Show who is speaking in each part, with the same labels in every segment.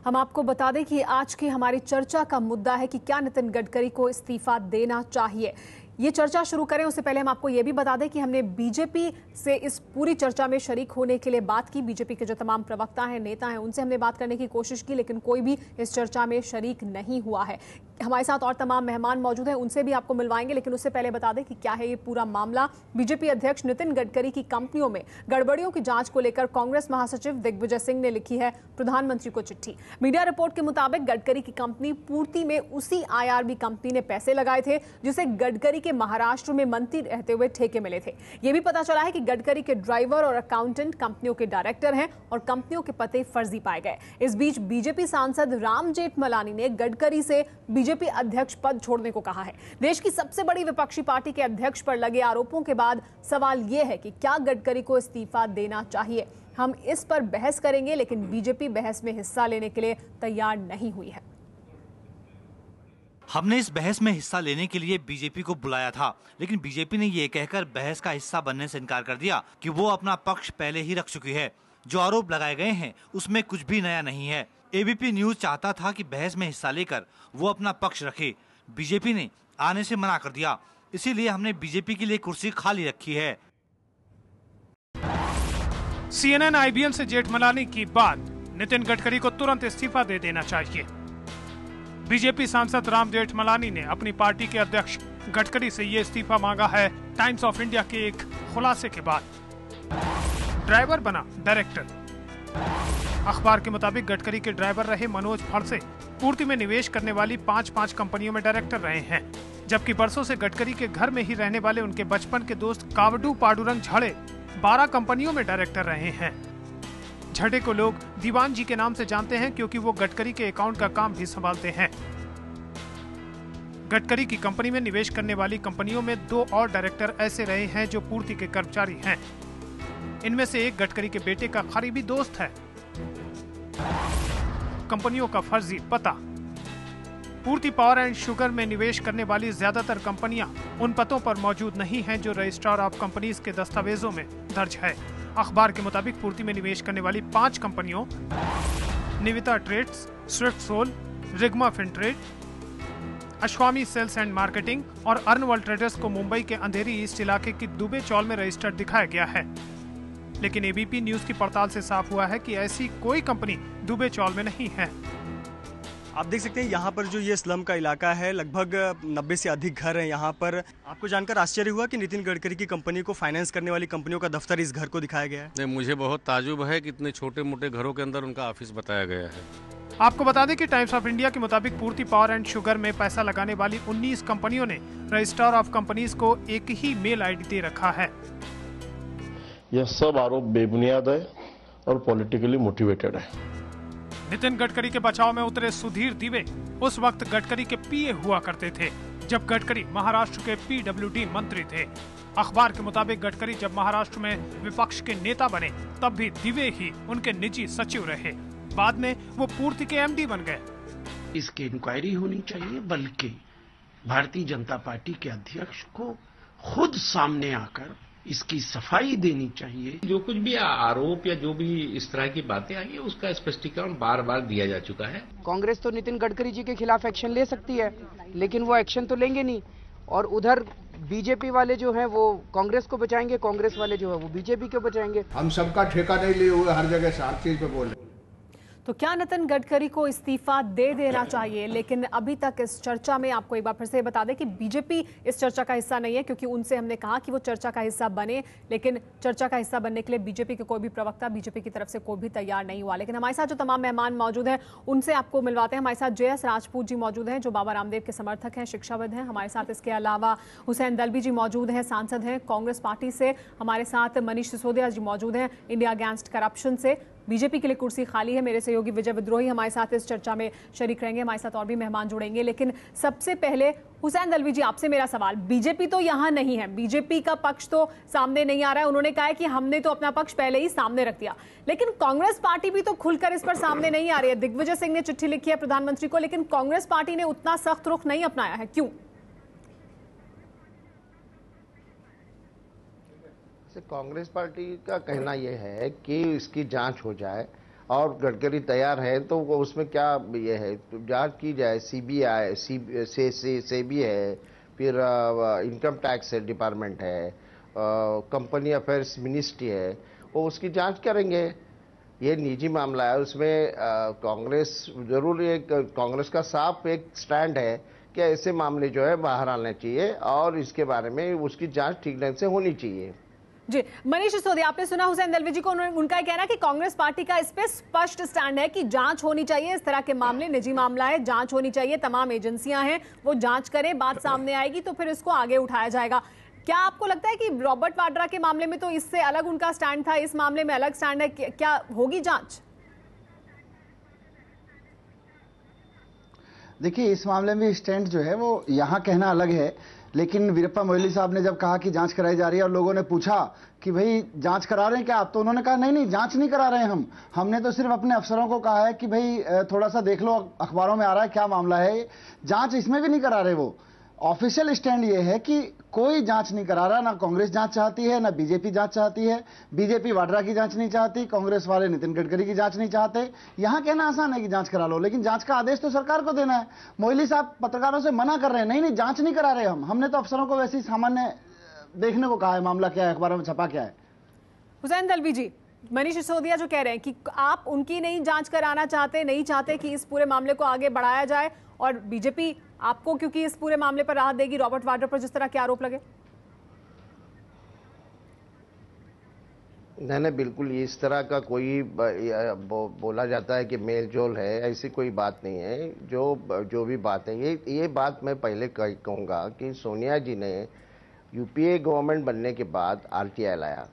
Speaker 1: हम आपको बता दें कि आज की हमारी चर्चा का मुद्दा है कि क्या नितिन गडकरी को इस्तीफा देना चाहिए। ये चर्चा शुरू करें उससे पहले हम आपको ये भी बता दें कि हमने बीजेपी से इस पूरी चर्चा में शरीक होने के लिए बात की। बीजेपी के जो तमाम प्रवक्ता हैं, नेता हैं, उनसे हमने बात करने की कोशिश की, लेकिन कोई भी इस चर्चा में शरीक नहीं हुआ है। हमारे साथ और तमाम मेहमान मौजूद हैं, उनसे भी आपको मिलवाएंगे, लेकिन उससे पहले बता दें कि क्या है ये पूरा मामला। बीजेपी अध्यक्ष नितिन गडकरी की कंपनियों में गड़बड़ियों की जांच को लेकर कांग्रेस महासचिव दिग्विजय सिंह ने लिखी है प्रधानमंत्री को चिट्ठी। मीडिया रिपोर्ट के मुताबिक गडकरी की कंपनी पूर्ति में उसी आईआरबी कंपनी ने पैसे लगाए थे जिसे गडकरी के महाराष्ट्र में मंत्री रहते हुए ठेके मिले थे। यह भी पता चला है कि गडकरी के ड्राइवर और अकाउंटेंट कंपनियों के डायरेक्टर हैं और कंपनियों के पते फर्जी पाए गए। इस बीच बीजेपी सांसद राम जेठमलानी ने गडकरी से बीजेपी अध्यक्ष पद छोड़ने को कहा है। देश की सबसे बड़ी विपक्षी पार्टी के अध्यक्ष पर लगे आरोपों के बाद सवाल यह है कि क्या गडकरी को इस्तीफा देना चाहिए। हम इस पर बहस करेंगे, लेकिन बीजेपी बहस में हिस्सा लेने के लिए तैयार नहीं हुई है।
Speaker 2: हमने इस बहस में हिस्सा लेने के लिए बीजेपी को बुलाया था, लेकिन बीजेपी ने ये कहकर बहस का हिस्सा बनने से इनकार कर दिया कि वो अपना पक्ष पहले ही रख चुकी है। जो आरोप लगाए गए हैं उसमें कुछ भी नया नहीं है। एबीपी न्यूज चाहता था कि बहस में हिस्सा लेकर वो अपना पक्ष रखे। बीजेपी ने आने से मना कर दिया, इसीलिए हमने बीजेपी के लिए कुर्सी खाली रखी है।
Speaker 3: CNN IBN से जेठमलानी की बात, नितिन गडकरी को तुरंत इस्तीफा दे देना चाहिए। बीजेपी सांसद राम जेठमलानी ने अपनी पार्टी के अध्यक्ष गडकरी से ये इस्तीफा मांगा है टाइम्स ऑफ इंडिया के एक खुलासे के बाद। ड्राइवर बना डायरेक्टर। अखबार के मुताबिक गडकरी के ड्राइवर रहे मनोज फड़से पूर्ति में निवेश करने वाली 5 कंपनियों में डायरेक्टर रहे हैं, जबकि बरसों से गडकरी के घर में ही रहने वाले उनके बचपन के दोस्त कावडू पाडुरंग झड़े 12 कंपनियों में डायरेक्टर रहे हैं। झड़े को लोग दीवान जी के नाम से जानते हैं क्योंकि वो गडकरी के अकाउंट का काम भी संभालते हैं। गडकरी की कंपनी में निवेश करने वाली कंपनियों में 2 और डायरेक्टर ऐसे रहे हैं जो पूर्ति के कर्मचारी हैं। इनमें से एक गडकरी के बेटे का करीबी दोस्त है। कंपनियों का फर्जी पता। पूर्ति पावर एंड शुगर में निवेश करने वाली ज्यादातर कंपनियां उन पतों पर मौजूद नहीं हैं जो रजिस्ट्रार ऑफ कंपनीज के दस्तावेजों में दर्ज है। अखबार के मुताबिक पूर्ति में निवेश करने वाली 5 कंपनियों Nivita Trades, Swift Soul, Rigma Fintrade, Ashwami sales and marketing और अर्नवल ट्रेडर्स को मुंबई के अंधेरी ईस्ट इलाके की दुबे चौल में रजिस्टर्ड दिखाया गया है। लेकिन एबीपी न्यूज की पड़ताल से साफ हुआ है कि ऐसी कोई कंपनी दुबे चौल में नहीं है।
Speaker 4: आप देख सकते हैं यहाँ पर जो ये स्लम का इलाका है, लगभग 90 से अधिक घर हैं यहाँ पर। आपको जानकर आश्चर्य हुआ कि नितिन गडकरी की कंपनी को फाइनेंस करने वाली कंपनियों का दफ्तर इस घर को दिखाया गया है?
Speaker 5: नहीं, मुझे बहुत ताजुब है कि इतने छोटे मोटे घरों के अंदर उनका ऑफिस बताया गया है।
Speaker 3: आपको बता दें कि टाइम्स ऑफ इंडिया के मुताबिक पूर्ति पावर एंड शुगर में पैसा लगाने वाली 19 कंपनियों ने रजिस्ट्रार ऑफ कंपनीज को एक ही मेल आईडी दे रखा है।
Speaker 6: यह सब आरोप बेबुनियाद है और पॉलिटिकली मोटिवेटेड है।
Speaker 3: नितिन गडकरी के बचाव में उतरे सुधीर दिवे उस वक्त गडकरी के पीए हुआ करते थे जब गडकरी महाराष्ट्र के पीडब्ल्यूडी मंत्री थे। अखबार के मुताबिक गडकरी जब महाराष्ट्र में विपक्ष के नेता बने तब भी दिवे ही उनके निजी सचिव रहे। बाद में वो पूर्ति के एमडी बन गए।
Speaker 7: इसकी इंक्वायरी होनी चाहिए, बल्कि भारतीय जनता पार्टी के अध्यक्ष को खुद सामने आकर इसकी सफाई देनी चाहिए।
Speaker 8: जो कुछ भी आरोप या जो भी इस तरह की बातें आई है उसका स्पष्टीकरण बार बार दिया जा चुका है।
Speaker 9: कांग्रेस तो नितिन गडकरी जी के खिलाफ एक्शन ले सकती है, लेकिन वो एक्शन तो लेंगे नहीं। और उधर बीजेपी वाले जो हैं वो कांग्रेस को बचाएंगे, कांग्रेस वाले जो है वो बीजेपी को बचाएंगे।
Speaker 10: हम सबका ठेका नहीं लिए हुए, हर जगह से हर चीज पे बोल रहे।
Speaker 1: तो क्या नितिन गडकरी को इस्तीफा दे देना चाहिए? लेकिन अभी तक इस चर्चा में आपको एक बार फिर से बता दें कि बीजेपी इस चर्चा का हिस्सा नहीं है, क्योंकि उनसे हमने कहा कि वो चर्चा का हिस्सा बने, लेकिन चर्चा का हिस्सा बनने के लिए बीजेपी के कोई भी प्रवक्ता बीजेपी की तरफ से कोई भी तैयार नहीं हुआ। लेकिन हमारे साथ जो तमाम मेहमान मौजूद हैं उनसे आपको मिलवाते हैं। हमारे साथ JS राजपूत जी मौजूद हैं जो बाबा रामदेव के समर्थक हैं, शिक्षाविद हैं। हमारे साथ इसके अलावा हुसैन दलवी जी मौजूद हैं, सांसद हैं कांग्रेस पार्टी से। हमारे साथ मनीष सिसोदिया जी मौजूद हैं इंडिया अगेंस्ट करप्शन से। बीजेपी के लिए कुर्सी खाली है। मेरे सहयोगी विजय विद्रोही हमारे साथ इस चर्चा में शरीक रहेंगे। हमारे साथ और भी मेहमान जुड़ेंगे, लेकिन सबसे पहले हुसैन दलवी जी, आपसे मेरा सवाल। बीजेपी तो यहां नहीं है, बीजेपी का पक्ष तो सामने नहीं आ रहा है। उन्होंने कहा है कि हमने तो अपना पक्ष पहले ही सामने रख दिया, लेकिन कांग्रेस पार्टी भी तो खुलकर इस पर सामने नहीं आ रही है। दिग्विजय सिंह ने चिट्ठी लिखी है प्रधानमंत्री को, लेकिन कांग्रेस पार्टी ने उतना सख्त रुख नहीं अपनाया है, क्यों?
Speaker 10: कांग्रेस पार्टी का कहना यह है कि इसकी जांच हो जाए
Speaker 6: और गडकरी तैयार है तो वो उसमें क्या ये है, तो जांच की जाए। सीबीआई सेबी है, फिर इनकम टैक्स डिपार्टमेंट है, कंपनी अफेयर्स मिनिस्ट्री है, वो उसकी जांच करेंगे। ये निजी मामला है, उसमें कांग्रेस जरूर कांग्रेस का साफ एक स्टैंड है कि ऐसे मामले जो है बाहर आने चाहिए और इसके बारे में उसकी जांच ठीक ढंग से होनी चाहिए।
Speaker 1: जी, मनीष सिसोदिया, आपने सुना हुसैन दलवी जी को, उनका कहना है कि कांग्रेस पार्टी का इस पे स्पष्ट स्टैंड है कि जांच होनी चाहिए। इस तरह के मामले निजी मामला है, जांच होनी चाहिए, तमाम एजेंसियां हैं वो जांच करें, बात सामने आएगी तो फिर इसको आगे उठाया जाएगा। क्या आपको लगता है कि रॉबर्ट वाड्रा के मामले में तो इससे अलग उनका स्टैंड था, इस मामले में अलग स्टैंड है, क्या होगी जांच?
Speaker 11: देखिए, इस मामले में स्टैंड जो है वो यहाँ कहना अलग है, लेकिन वीरप्पा मोइली साहब ने जब कहा कि जांच कराई जा रही है और लोगों ने पूछा कि भाई जांच करा रहे हैं क्या आप, तो उन्होंने कहा नहीं जांच नहीं करा रहे हैं हमने तो सिर्फ अपने अफसरों को कहा है कि भाई थोड़ा सा देख लो, अखबारों में आ रहा है क्या मामला है, जांच इसमें भी नहीं करा रहे। वो ऑफिशियल स्टैंड ये है कि कोई जांच नहीं करा रहा, ना कांग्रेस जांच चाहती है, ना बीजेपी जांच चाहती है। बीजेपी वाड्रा की जांच नहीं चाहती, कांग्रेस वाले नितिन गडकरी की जांच नहीं चाहते। यहां कहना आसान है कि जांच करा लो, लेकिन जांच का आदेश तो सरकार को देना है। मोइली साहब पत्रकारों से मना कर रहे हैं, नहीं जांच नहीं करा रहे हमने तो अफसरों को वैसे ही सामान्य देखने को कहा है, मामला क्या है, अखबारों में छपा क्या है।
Speaker 1: हुसैन दलवी जी, मनीष सिसोदिया जो कह रहे हैं कि आप उनकी नहीं जांच कराना चाहते, नहीं चाहते कि इस पूरे मामले को आगे बढ़ाया जाए, और बीजेपी आपको क्योंकि इस पूरे मामले पर राहत देगी रॉबर्ट वाड्रा पर जिस तरह के आरोप लगे।
Speaker 6: नहीं, बिल्कुल इस तरह का कोई बोला जाता है कि मेल जोल है, ऐसी कोई बात नहीं है। जो भी बात है, ये बात मैं पहले कहूँगा कि सोनिया जी ने यूपीए गवर्नमेंट बनने के बाद आरटीआई लाया।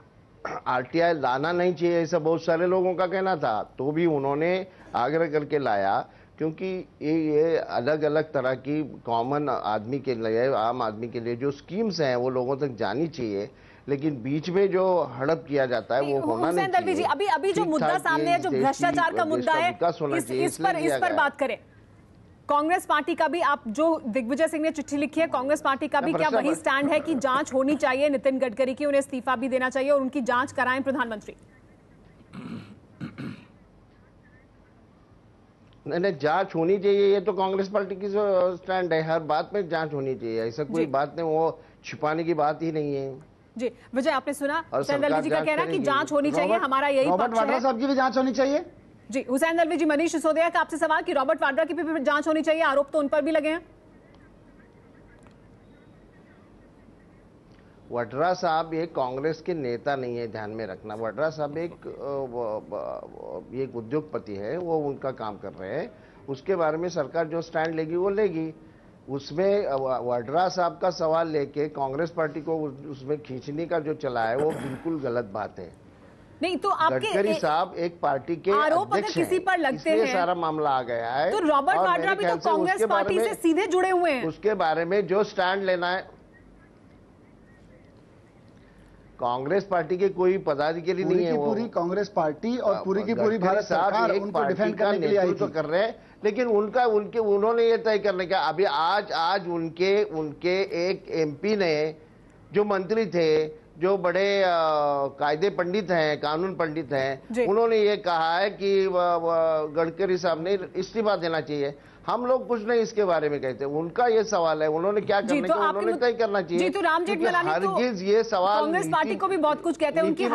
Speaker 6: आरटीआई लाना नहीं चाहिए ऐसा बहुत सारे लोगों का कहना था, तो भी उन्होंने आग्रह करके लाया, क्योंकि ये अलग अलग तरह की कॉमन आदमी के लिए, आम आदमी के लिए जो स्कीम्स हैं वो लोगों तक जानी चाहिए, लेकिन बीच में जो हड़प किया जाता है वो होना नहीं चाहिए।
Speaker 1: जी, अभी जो मुद्दा सामने है, जो भ्रष्टाचार का मुद्दा है, इस पर बात करें। कांग्रेस पार्टी का भी, आप जो दिग्विजय सिंह ने चिट्ठी लिखी है, कांग्रेस पार्टी का भी क्या वही स्टैंड है कि जांच होनी चाहिए नितिन गडकरी की, उन्हें इस्तीफा भी देना चाहिए और उनकी जांच कराएं प्रधानमंत्री?
Speaker 6: नहीं, जांच होनी चाहिए, ये तो कांग्रेस पार्टी की स्टैंड है। हर बात में जांच होनी चाहिए, ऐसा कोई बात नहीं, वो छिपाने की बात ही नहीं है।
Speaker 1: जी विजय, आपने सुना हुसैन दलवी जी का कहना कि जांच होनी चाहिए, हमारा यही
Speaker 11: रॉबर्ट वाड्रा साहब की भी जांच होनी चाहिए।
Speaker 1: जी हुसैन दलवी जी, मनीष सिसोदिया का आपसे सवाल कि रॉबर्ट वाड्रा की भी जांच होनी चाहिए, आरोप तो उन पर भी लगे हैं।
Speaker 6: वाड्रा साहब एक कांग्रेस के नेता नहीं है, ध्यान में रखना। वाड्रा साहब एक उद्योगपति है, वो उनका काम कर रहे हैं, उसके बारे में सरकार जो स्टैंड लेगी वो लेगी। उसमें वाड्रा साहब का सवाल लेके कांग्रेस पार्टी को उसमें खींचने का जो चला है वो बिल्कुल गलत बात है।
Speaker 1: नहीं तो आपके
Speaker 6: गडकरी साहब एक पार्टी के
Speaker 1: आरोप अगर किसी पर लगते हैं,
Speaker 6: सारा मामला आ गया है,
Speaker 1: तो रॉबर्ट वाड्रा भी तो कांग्रेस पार्टी से सीधे जुड़े हुए हैं।
Speaker 6: उसके बारे में जो स्टैंड लेना है, कांग्रेस पार्टी के कोई पदाधिकारी नहीं है,
Speaker 11: पूरी कांग्रेस पार्टी और पूरी की पूरी भारत सरकार उनको डिफेंड करने के लिए आई थी।
Speaker 6: कर रहे हैं, लेकिन उन्होंने ये तय करने का, अभी आज उनके एक एमपी ने, जो मंत्री थे, जो बड़े कायदे पंडित हैं, कानून पंडित हैं, उन्होंने ये कहा है कि गडकरी साहब ने इस्तीफा देना चाहिए। हम लोग कुछ नहीं इसके बारे में कहते, उनका ये सवाल है, उन्होंने क्या करने का उन्होंने तय करना चाहिए।
Speaker 1: जी, तो राम जेठमलानी
Speaker 6: हरगिज ये सवाल
Speaker 1: कांग्रेस पार्टी को भी बहुत कुछ कहते हैं, उनकी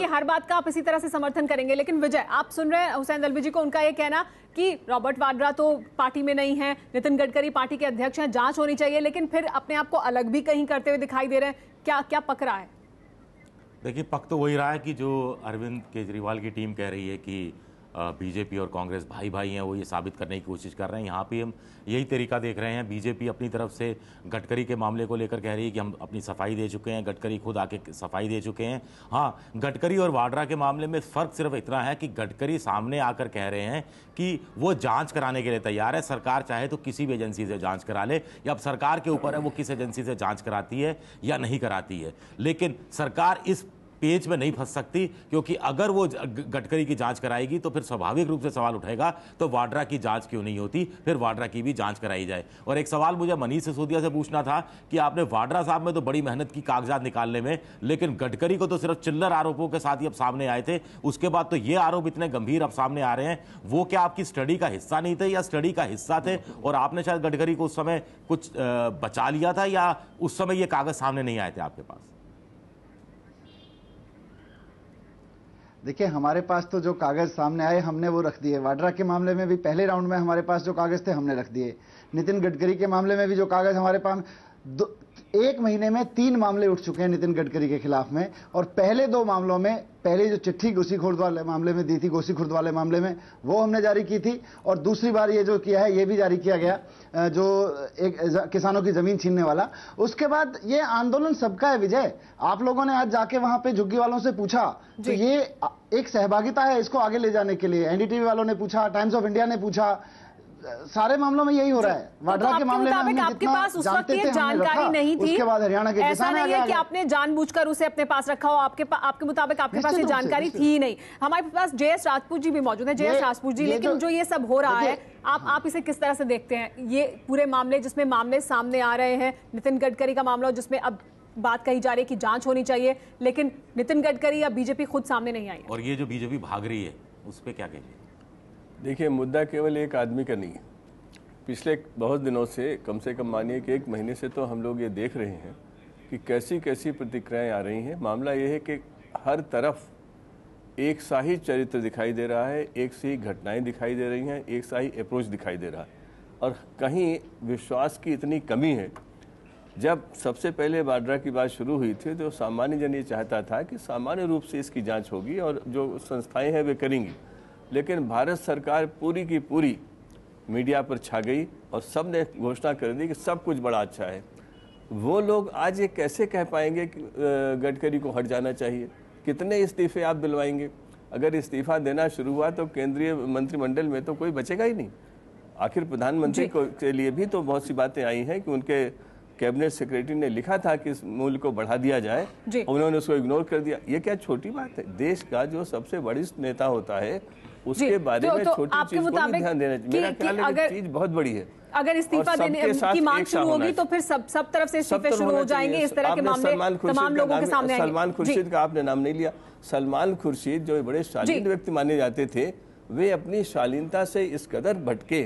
Speaker 1: हर बात का आप इसी तरह से समर्थन करेंगे। लेकिन विजय, आप सुन रहे हैं हुसैन दलवी जी को, उनका ये कहना कि रॉबर्ट वाड्रा तो पार्टी में नहीं है, नितिन गडकरी पार्टी के अध्यक्ष हैं, जांच होनी चाहिए, लेकिन फिर अपने आप को अलग भी कहीं करते हुए दिखाई दे रहे हैं। क्या पक रहा है?
Speaker 12: देखिए, पक तो वही रहा है कि जो अरविंद केजरीवाल की टीम कह रही है कि बीजेपी और कांग्रेस भाई भाई हैं, वो ये साबित करने की कोशिश कर रहे हैं। यहाँ पे हम यही तरीका देख रहे हैं। बीजेपी अपनी तरफ से गडकरी के मामले को लेकर कह रही है कि हम अपनी सफाई दे चुके हैं, गडकरी खुद आके सफाई दे चुके हैं। हाँ, गडकरी और वाड्रा के मामले में फ़र्क सिर्फ इतना है कि गडकरी सामने आकर कह रहे हैं कि वो जांच कराने के लिए तैयार है, सरकार चाहे तो किसी भी एजेंसी से जाँच करा ले, या अब सरकार के ऊपर है वो किस एजेंसी से जाँच कराती है या नहीं कराती है। लेकिन सरकार इस पेच में नहीं फंस सकती, क्योंकि अगर वो गडकरी की जांच कराएगी तो फिर स्वाभाविक रूप से सवाल उठेगा तो वाड्रा की जांच क्यों नहीं होती, फिर वाड्रा की भी जांच कराई जाए। और एक सवाल मुझे मनीष सिसोदिया से पूछना था कि आपने वाड्रा साहब में तो बड़ी मेहनत की कागजात निकालने में, लेकिन गडकरी को तो सिर्फ चिल्लर आरोपों के साथ ही अब सामने आए थे, उसके बाद तो ये आरोप इतने गंभीर अब सामने आ रहे हैं। वो क्या आपकी स्टडी का हिस्सा नहीं थे या स्टडी का हिस्सा थे और आपने शायद गडकरी को उस समय कुछ बचा लिया था, या उस समय ये कागज सामने नहीं आए थे आपके पास?
Speaker 11: देखिए, हमारे पास तो जो कागज सामने आए हमने वो रख दिए। वाड्रा के मामले में भी पहले राउंड में हमारे पास जो कागज थे हमने रख दिए। नितिन गडकरी के मामले में भी जो कागज हमारे पास, एक महीने में 3 मामले उठ चुके हैं नितिन गडकरी के खिलाफ में। और पहले 2 मामलों में, पहले जो चिट्ठी गोसीखुर्द वाले मामले में दी थी, गोसीखुर्द वाले मामले में वो हमने जारी की थी, और दूसरी बार ये जो किया है ये भी जारी किया गया, जो एक किसानों की जमीन छीनने वाला। उसके बाद ये आंदोलन सबका है विजय। आप लोगों ने आज जाके वहां पे झुग्गी वालों से पूछा तो ये एक सहभागिता है इसको आगे ले जाने के लिए। एनडीटीवी वालों ने पूछा, टाइम्स ऑफ इंडिया ने पूछा, सारे मामलों में यही हो रहा है। वाड्रा के मामले में
Speaker 1: आपके पास उस वक्त ये जानकारी नहीं थी,
Speaker 11: उसके बाद हरियाणा के
Speaker 1: ऐसा नहीं है कि आपने जानबूझकर उसे अपने पास रखा हो, आपके मुताबिक आपके पास ये जानकारी थी ही नहीं। हमारे पास JS राजपूत जी भी मौजूद है। JS राजपूत जी, लेकिन जो ये सब हो रहा है आप इसे किस तरह से देखते हैं? ये पूरे मामले जिसमें मामले सामने आ रहे हैं, नितिन गडकरी का मामला जिसमें अब बात कही जा रही है कि जांच होनी चाहिए, लेकिन नितिन गडकरी या बीजेपी खुद सामने नहीं आई।
Speaker 12: और ये जो बीजेपी भाग रही है उस पर क्या कहेंगे?
Speaker 13: देखिए, मुद्दा केवल एक आदमी का नहीं है। पिछले बहुत दिनों से, कम से कम मानिए कि 1 महीने से तो हम लोग ये देख रहे हैं कि कैसी कैसी प्रतिक्रियाएं आ रही हैं। मामला ये है कि हर तरफ एक सा ही चरित्र दिखाई दे रहा है, एक सी घटनाएं दिखाई दे रही हैं, एक सा ही अप्रोच दिखाई दे रहा है, और कहीं विश्वास की इतनी कमी है। जब सबसे पहले वाड्रा की बात शुरू हुई थी तो सामान्य जन ये चाहता था कि सामान्य रूप से इसकी जांच होगी और जो संस्थाएं हैं वे करेंगी, लेकिन भारत सरकार पूरी की पूरी मीडिया पर छा गई और सब ने घोषणा कर दी कि सब कुछ बड़ा अच्छा है। वो लोग आज ये कैसे कह पाएंगे कि गडकरी को हट जाना चाहिए? कितने इस्तीफे आप दिलवाएंगे? अगर इस्तीफा देना शुरू हुआ तो केंद्रीय मंत्रिमंडल में तो कोई बचेगा ही नहीं। आखिर प्रधानमंत्री के लिए भी तो बहुत सी बातें आई हैं कि उनके कैबिनेट सेक्रेटरी ने लिखा था कि इस मूल्य को बढ़ा दिया जाए, उन्होंने उसको इग्नोर कर दिया। ये क्या छोटी बात है? देश का जो सबसे वरिष्ठ नेता होता है उसके बारे में छोटी चीज को नहीं ध्यान देना चाहिए। मेरा ख्याल है चीज बहुत बड़ी है।
Speaker 1: अगर इस्तीफा देने की मांग शुरू होगी तो फिर सब तरफ से इस्तीफे शुरू हो जाएंगे। इस तरह के मामले तमाम लोगों के सामने आएंगे।
Speaker 13: सलमान खुर्शीद का आपने नाम नहीं लिया। सलमान खुर्शीद जो बड़े शालीन व्यक्ति माने जाते थे, वे अपनी शालीनता से इस कदर भटके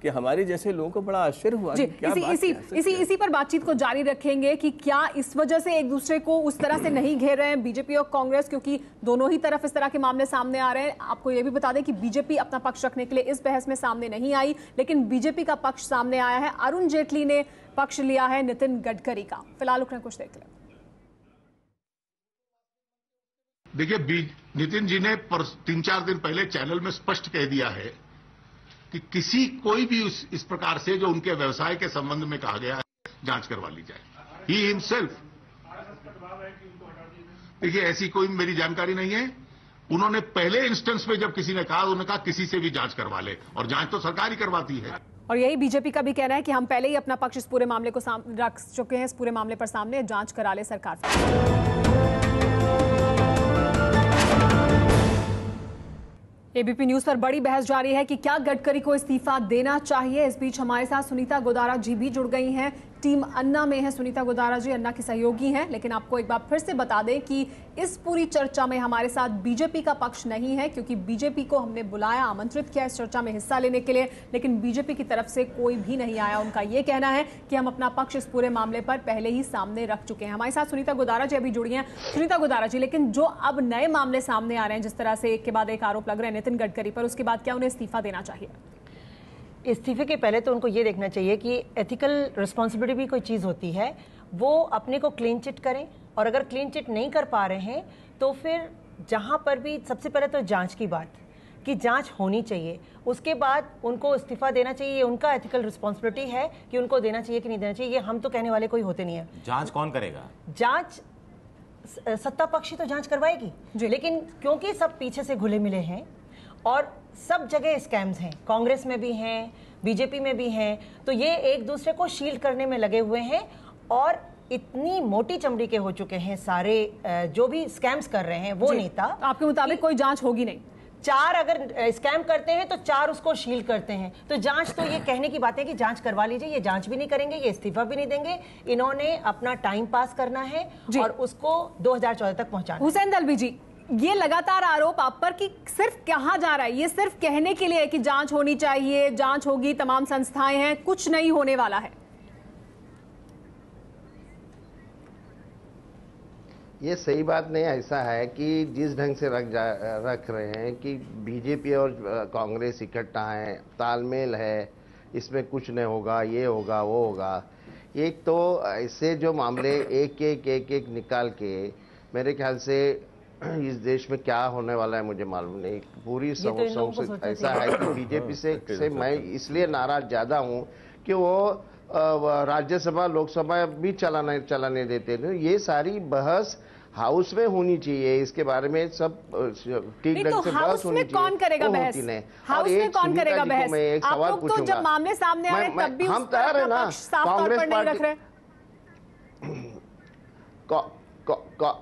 Speaker 13: कि हमारे जैसे लोगों को बड़ा आश्चर्य हुआ।
Speaker 1: इसी पर बातचीत को जारी रखेंगे कि क्या इस वजह से एक दूसरे को उस तरह से नहीं घेर रहे हैं बीजेपी और कांग्रेस, क्योंकि दोनों ही तरफ इस तरह के मामले सामने आ रहे हैं। आपको यह भी बता दें कि बीजेपी अपना पक्ष रखने के लिए इस बहस में सामने नहीं आई, लेकिन बीजेपी का पक्ष सामने आया है। अरुण जेटली ने पक्ष लिया है नितिन गडकरी का। फिलहाल रुकने कुछ देख लें।
Speaker 14: देखिए, नितिन जी ने 3-4 दिन पहले चैनल में स्पष्ट कह दिया है कि कोई भी इस प्रकार से जो उनके व्यवसाय के संबंध में कहा गया है, जांच करवा ली जाए। ही हिमसेल्फ, देखिए ऐसी कोई मेरी जानकारी नहीं है। उन्होंने पहले इंस्टेंस पे जब किसी ने कहा, उन्होंने कहा किसी से भी जांच करवा ले, और जांच तो सरकार ही करवाती है।
Speaker 1: और यही बीजेपी का भी कहना है कि हम पहले ही अपना पक्ष इस पूरे मामले को रख चुके हैं, इस पूरे मामले पर सामने, जांच करा ले सरकार। एबीपी न्यूज पर बड़ी बहस जारी है कि क्या गडकरी को इस्तीफा देना चाहिए। इस बीच हमारे साथ सुनीता गोदारा जी भी जुड़ गई हैं। टीम अन्ना में है सुनीता गोदारा जी, अन्ना की सहयोगी हैं। लेकिन आपको एक बार फिर से बता दें कि इस पूरी चर्चा में हमारे साथ बीजेपी का पक्ष नहीं है, क्योंकि बीजेपी को हमने बुलाया, आमंत्रित किया इस चर्चा में हिस्सा लेने के लिए, लेकिन बीजेपी की तरफ से कोई भी नहीं आया। उनका ये कहना है कि हम अपना पक्ष इस पूरे मामले पर पहले ही सामने रख चुके हैं। हमारे साथ सुनीता गोदारा जी अभी जुड़ी हैं। सुनीता गोदारा जी, लेकिन जो अब नए मामले सामने आ रहे हैं, जिस तरह से एक के बाद एक आरोप लग रहे हैं नितिन गडकरी पर, उसके बाद क्या उन्हें इस्तीफा देना चाहिए?
Speaker 15: इस्तीफे के पहले तो उनको ये देखना चाहिए कि एथिकल रिस्पॉन्सिबिलिटी भी कोई चीज़ होती है, वो अपने को क्लीन चिट करें, और अगर क्लीन चिट नहीं कर पा रहे हैं तो फिर जहाँ पर भी सबसे पहले तो जांच की बात, कि जांच होनी चाहिए, उसके बाद उनको इस्तीफा देना चाहिए। ये उनका एथिकल रिस्पॉन्सिबिलिटी है कि उनको देना चाहिए कि नहीं देना चाहिए। ये हम तो कहने वाले कोई होते नहीं है।
Speaker 12: जांच कौन करेगा?
Speaker 15: जांच सत्ता पक्षी तो जांच करवाएगी, लेकिन क्योंकि सब पीछे से घुले मिले हैं और सब जगह स्कैम्स हैं, कांग्रेस में भी हैं, बीजेपी में भी हैं, तो ये एक दूसरे को शील्ड करने में लगे हुए हैं और इतनी मोटी चमड़ी के हो चुके हैं सारे जो भी स्कैम्स कर रहे हैं वो नेता।
Speaker 1: आपके मुताबिक कोई जांच होगी नहीं?
Speaker 15: 4 अगर स्कैम करते हैं तो 4 उसको शील करते हैं, तो जांच तो ये कहने की बात है कि जांच करवा लीजिए, ये जांच भी नहीं करेंगे, ये इस्तीफा भी नहीं देंगे। इन्होंने अपना टाइम पास करना है और उसको 2014 तक पहुंचाना।
Speaker 1: हुसैन दलवी जी, ये लगातार आरोप आप पर कि सिर्फ कहा जा रहा है, ये सिर्फ कहने के लिए है कि जांच होनी चाहिए, जांच होगी, तमाम संस्थाएं हैं, कुछ नहीं होने वाला है।
Speaker 6: ये सही बात नहीं। ऐसा है कि जिस ढंग से रख रहे हैं कि बीजेपी और कांग्रेस इकट्ठा है, तालमेल है, इसमें कुछ नहीं होगा, ये होगा, वो होगा। एक तो ऐसे जो मामले एक एक निकाल के मेरे ख्याल से इस देश में क्या होने वाला है मुझे मालूम नहीं। पूरी समस्या ऐसा है कि बीजेपी से मैं इसलिए नाराज ज्यादा हूँ कि वो राज्यसभा लोकसभा भी चलाने देते हैं। ये सारी बहस हाउस में होनी चाहिए, इसके बारे में सब ठीक ढंग से बहस होनी चाहिए।
Speaker 1: कौन करेगा बहस? हाउस में कौन करेगा बहस?
Speaker 6: मैं एक सवाल पूछूंगा।
Speaker 1: तो जब मामले सामने आ रहे तब भी
Speaker 6: हम तैयार है ना।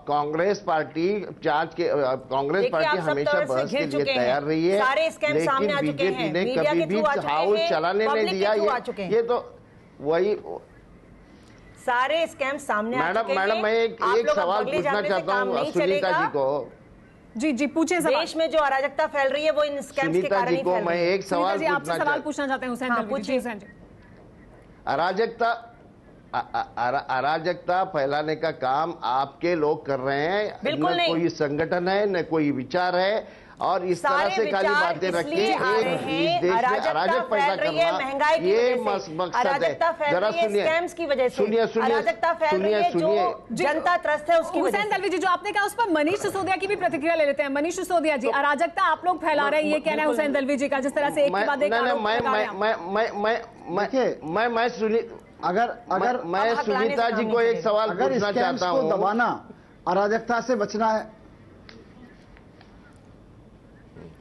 Speaker 6: कांग्रेस पार्टी जांच के कांग्रेस पार्टी हमेशा बहस के लिए तैयार रही है, लेकिन बीजेपी ने कभी भी हाउस चलाने नहीं दिया। ये तो वही
Speaker 15: सारे स्कैम सामने आ चुके हैं।
Speaker 6: मैडम मैं एक सवाल पूछना चाहता हूँ सुनीता जी को।
Speaker 1: जी पूछे सवाल।
Speaker 15: देश में जो अराजकता फैल रही है वो इन स्कैम्स के कारण ही फैल रही है।
Speaker 6: मैं एक सवाल
Speaker 1: पूछना चाहते हैं हुसैन दलवी जी।
Speaker 6: अराजकता फैलाने का काम आपके लोग कर रहे हैं, न कोई संगठन है न कोई विचार है। और इस तरह से खाली बातें रख के एक देश में अराजक पैदा करना ये मकसद है। जरा सुनिए
Speaker 15: जनता त्रस्त है उसकी।
Speaker 1: हुसैन दलवी जी जो आपने कहा उस पर मनीष सिसोदिया की भी प्रतिक्रिया ले लेते हैं। मनीष सिसोदिया जी, अराजकता आप लोग फैला रहे हैं, ये कहना है हुसैन दलवी जी का, जिस तरह से एक के बाद एक
Speaker 11: अगर
Speaker 6: मैं सुनीता जी को एक सवाल पूछना चाहता हूँ।
Speaker 11: दबाना अराजकता से बचना है।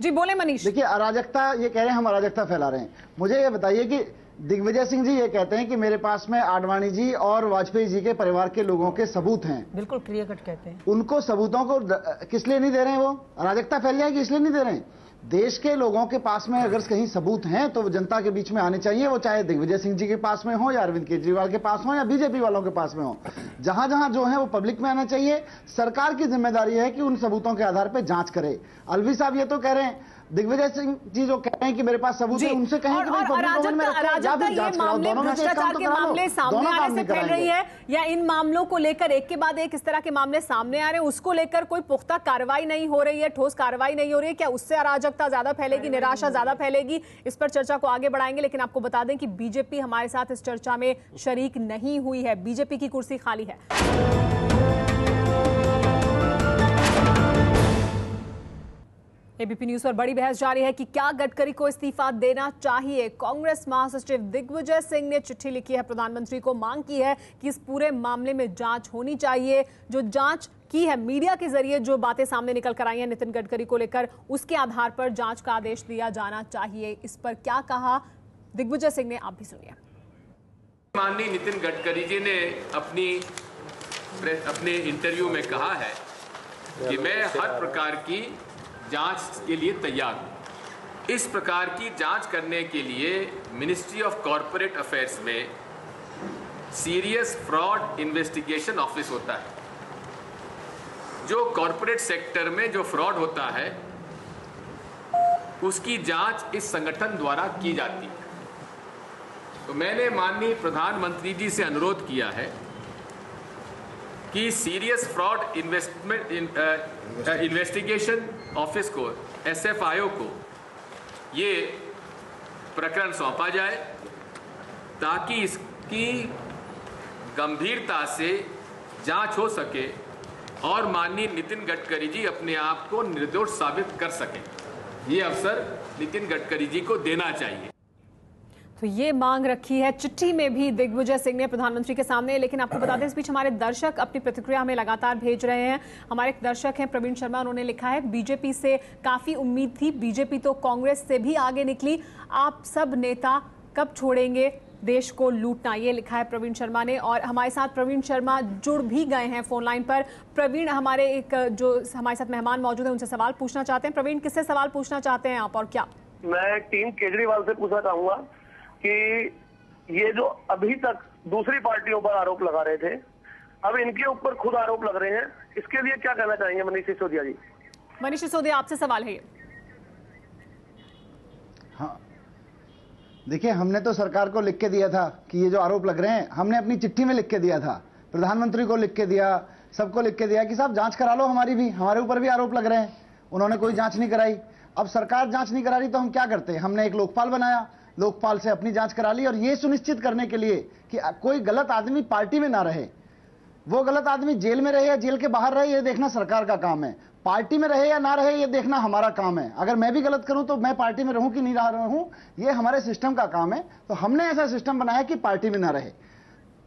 Speaker 1: जी बोले मनीष।
Speaker 11: देखिए अराजकता, ये कह रहे हैं हम अराजकता फैला रहे हैं। मुझे ये बताइए कि दिग्विजय सिंह जी ये कहते हैं कि मेरे पास में आडवाणी जी और वाजपेयी जी के परिवार के लोगों के सबूत हैं।
Speaker 15: बिल्कुल क्लियर कट कहते हैं।
Speaker 11: उनको सबूतों को किस लिए नहीं दे रहे हैं? वो अराजकता फैल जाएगी इसलिए नहीं दे रहे हैं। देश के लोगों के पास में अगर कहीं सबूत हैं तो वो जनता के बीच में आने चाहिए, वो चाहे दिग्विजय सिंह जी के पास में हो या अरविंद केजरीवाल के पास हो या बीजेपी वालों के पास में हो। जहां जहां जो है वो पब्लिक में आना चाहिए। सरकार की जिम्मेदारी है कि उन सबूतों के आधार पर जांच करे। अलवी साहब ये तो कह रहे हैं, दिग्विजय सिंह जी जो कह रहे हैं कि मेरे पास सबूत है, उनसे कहें कि
Speaker 1: अराजकता ये मामले भ्रष्टाचार के मामले सामने आने से फैल रही है या इन मामलों को लेकर एक के बाद एक इस तरह के मामले सामने आ रहे हैं, उसको लेकर कोई पुख्ता कार्रवाई नहीं हो रही है, ठोस कार्रवाई नहीं हो रही है? क्या उससे अराजकता ज्यादा फैलेगी, निराशा ज्यादा फैलेगी? इस पर चर्चा को आगे बढ़ाएंगे, लेकिन आपको बता दें कि बीजेपी हमारे साथ इस चर्चा में शरीक नहीं हुई है। बीजेपी की कुर्सी खाली है। एबीपी न्यूज पर बड़ी बहस जारी है कि क्या गडकरी को इस्तीफा देना चाहिए। कांग्रेस महासचिव दिग्विजय सिंह ने चिट्ठी लिखी है, प्रधानमंत्री को मांग की है कि इस पूरे मामले में जांच होनी चाहिए। जो जांच की है, मीडिया के जरिए जो बातें सामने निकल कर आई हैं नितिन गडकरी को लेकर, उसके आधार पर जांच का आदेश दिया जाना चाहिए। इस पर क्या कहा दिग्विजय सिंह ने, आप भी सुनिए।
Speaker 16: माननीय नितिन गडकरी जी ने अपने इंटरव्यू में कहा है कि मैं हर प्रकार की जांच के लिए तैयार हूं। इस प्रकार की जांच करने के लिए मिनिस्ट्री ऑफ कॉरपोरेट अफेयर्स में सीरियस फ्रॉड इन्वेस्टिगेशन ऑफिस होता है। जो कॉरपोरेट सेक्टर में जो फ्रॉड होता है उसकी जांच इस संगठन द्वारा की जाती है। तो मैंने माननीय प्रधानमंत्री जी से अनुरोध किया है कि सीरियस फ्रॉड इन्वेस्टिगेशन ऑफिस को, SFIO को ये प्रकरण सौंपा जाए ताकि इसकी गंभीरता से जांच हो सके और माननीय नितिन गडकरी जी अपने आप को निर्दोष साबित कर सकें। ये अवसर नितिन गडकरी जी को देना चाहिए।
Speaker 1: तो ये मांग रखी है चिट्ठी में भी दिग्विजय सिंह ने प्रधानमंत्री के सामने। लेकिन आपको बता दें इस बीच हमारे दर्शक अपनी प्रतिक्रिया हमें लगातार भेज रहे हैं। हमारे एक दर्शक हैं प्रवीण शर्मा, उन्होंने लिखा है, बीजेपी से काफी उम्मीद थी, बीजेपी तो कांग्रेस से भी आगे निकली, आप सब नेता कब छोड़ेंगे देश को लूटना, ये लिखा है प्रवीण शर्मा ने। और हमारे साथ प्रवीण शर्मा जुड़ भी गए हैं फोन लाइन पर। प्रवीण, हमारे एक जो हमारे साथ मेहमान मौजूद हैं उनसे सवाल पूछना चाहते हैं। प्रवीण, किससे सवाल पूछना चाहते हैं आप और क्या?
Speaker 17: मैं टीम केजरीवाल से पूछना चाहूंगा कि ये जो अभी तक दूसरी पार्टियों पर आरोप लगा रहे थे, अब इनके ऊपर खुद आरोप लग रहे हैं, इसके लिए क्या कहना चाहेंगे मनीष सिसोदिया जी?
Speaker 1: मनीष सिसोदिया, आपसे सवाल है ये।
Speaker 11: हाँ, देखिए, हमने तो सरकार को लिख के दिया था कि ये जो आरोप लग रहे हैं, हमने अपनी चिट्ठी में लिख के दिया था, प्रधानमंत्री को लिख के दिया, सबको लिख के दिया कि साहब जांच करा लो हमारी भी, हमारे ऊपर भी आरोप लग रहे हैं। उन्होंने कोई जांच नहीं कराई। अब सरकार जांच नहीं करा रही तो हम क्या करते हैं? हमने एक लोकपाल बनाया, लोकपाल से अपनी जांच करा ली, और ये सुनिश्चित करने के लिए कि कोई गलत आदमी पार्टी में ना रहे, वो गलत आदमी जेल में रहे या जेल के बाहर रहे, ये देखना सरकार का काम है। पार्टी में रहे या ना रहे, ये देखना हमारा काम है। अगर मैं भी गलत करूं तो मैं पार्टी में रहूं कि नहीं रहूं, ये हमारे सिस्टम का काम है। तो हमने ऐसा सिस्टम बनाया कि पार्टी में ना रहे,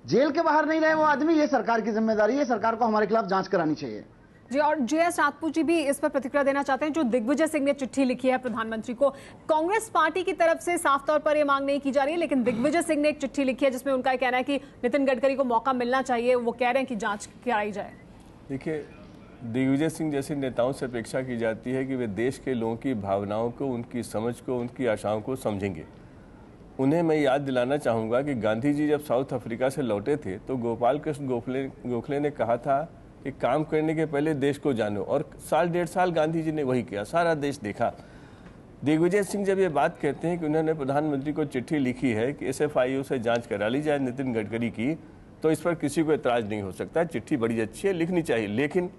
Speaker 11: जेल के बाहर नहीं रहे वो आदमी, ये सरकार की जिम्मेदारी है। सरकार को हमारे खिलाफ जांच करानी चाहिए
Speaker 1: जी। और JS राजपूत जी भी इस पर प्रतिक्रिया देना चाहते हैं। जो दिग्विजय सिंह ने चिट्ठी लिखी है प्रधानमंत्री को, कांग्रेस पार्टी की तरफ से साफ तौर पर यह मांग नहीं की जा रही है, लेकिन दिग्विजय सिंह ने एक चिट्ठी लिखी है जिसमें उनका कहना है कि नितिन गडकरी को मौका मिलना चाहिए। वो कह रहे हैं कि जांच कराई जाए।
Speaker 13: देखिए, दिग्विजय सिंह जैसे नेताओं से अपेक्षा की जाती है कि वे देश के लोगों की भावनाओं को, उनकी समझ को, उनकी आशाओं को समझेंगे। उन्हें मैं याद दिलाना चाहूँगा कि गांधी जी जब साउथ अफ्रीका से लौटे थे तो गोपाल कृष्ण गोखले ने कहा था कि काम करने के पहले देश को जानो, और साल 1.5 साल गांधी जी ने वही किया, सारा देश देखा। दिग्विजय सिंह जब ये बात कहते हैं कि उन्होंने प्रधानमंत्री को चिट्ठी लिखी है कि SFIO से जांच करा ली जाए नितिन गडकरी की, तो इस पर किसी को एतराज़ नहीं हो सकता। चिट्ठी बड़ी अच्छी है, लिखनी चाहिए। लेकिन